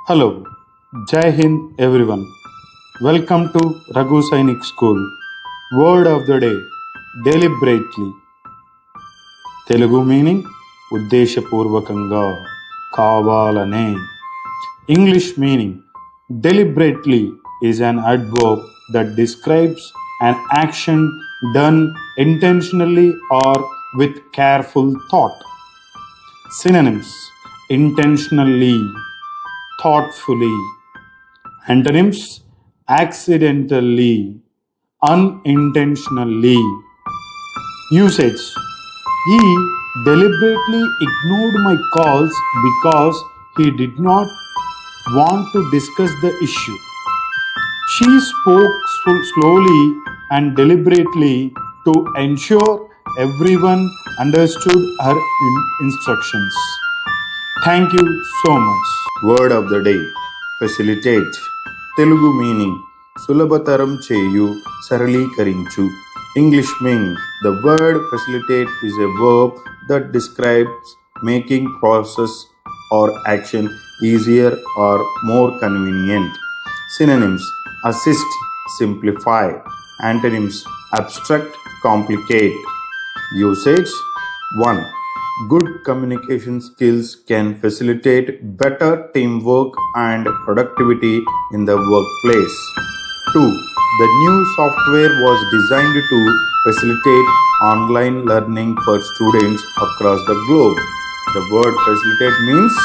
Hello, Jai Hind everyone. Welcome to Raghu Sainik School. Word of the day deliberately. Telugu meaning ఉద్దేశపూర్వకంగా కావాలనే. English meaning deliberately is an adverb that describes an action done intentionally or with careful thought. Synonyms intentionally, thoughtfully. Antonyms accidentally, unintentionally. Usage: he deliberately ignored my calls because he did not want to discuss the issue. She spoke slowly and deliberately to ensure everyone understood her instructions. Thank you so much. Word of the day facilitate. Telugu meaning సులభతరం చేయు, సరళీకరించు. English meaning the word facilitate is a verb that describes making process or action easier or more convenient. Synonyms assist, simplify. Antonyms obstruct, complicate. Usage 1. Good communication skills can facilitate better teamwork and productivity in the workplace. 2. The new software was designed to facilitate online learning for students across the globe. The word facilitate means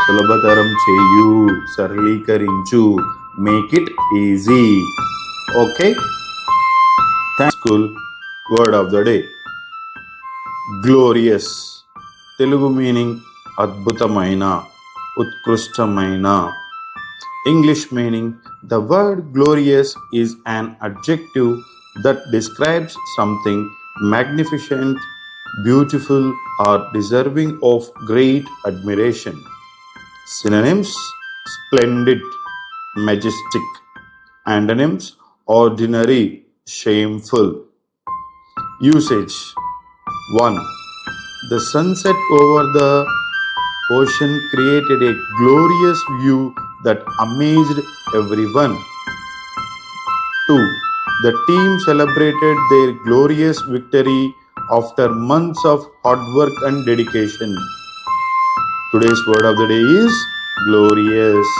సులభతరం చేయు, సరళీకరించు, make it easy. Okay? Thanks, school. Word of the day glorious. Telugu meaning అద్భుతమైన, ఉత్కృష్టమైన. English meaning the word glorious is an adjective that describes something magnificent, beautiful or deserving of great admiration. Synonyms splendid, majestic. Antonyms ordinary, shameful. Usage 1. The sunset over the ocean created a glorious view that amazed everyone. 2. The team celebrated their glorious victory after months of hard work and dedication. Today's word of the day is glorious,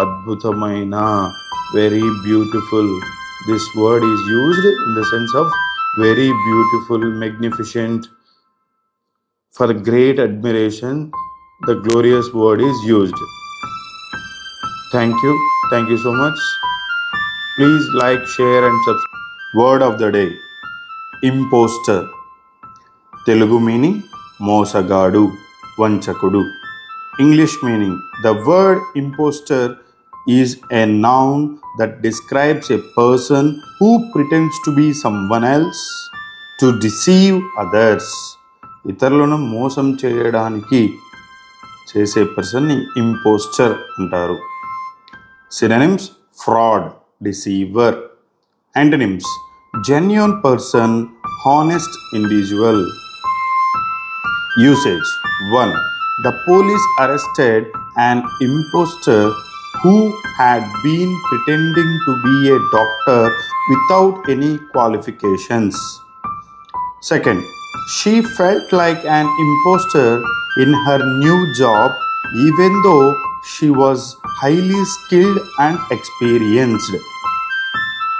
adbhutamaina, very beautiful. This word is used in the sense of very beautiful, magnificent. For great admiration, the glorious word is used. Thank you so much. Please like, share and subscribe. Word of the day imposter. Telugu meaning mosagadu, vanchakudu. English meaning the word imposter is a noun that describes a person who pretends to be someone else to deceive others. ఇతరులను మోసం చేయడానికి చేసే పర్సన్ని impostor అంటారు. Synonyms fraud, deceiver. Antonyms genuine person, honest individual. Usage 1. The police arrested an imposter who had been pretending to be a doctor without any qualifications. 2. She felt like an imposter in her new job even though she was highly skilled and experienced.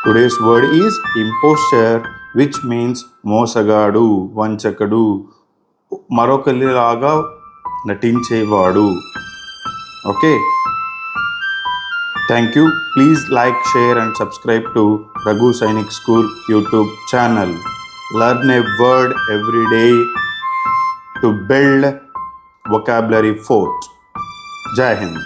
Today's word is imposter, which means మోసగాడు, వంచకుడు, మరొకరిలాగా నటించేవాడు. Okay, thank you. Please like, share and subscribe to Raghu Sainik School YouTube channel. Learn a word every day to build vocabulary fort. Jai Hind.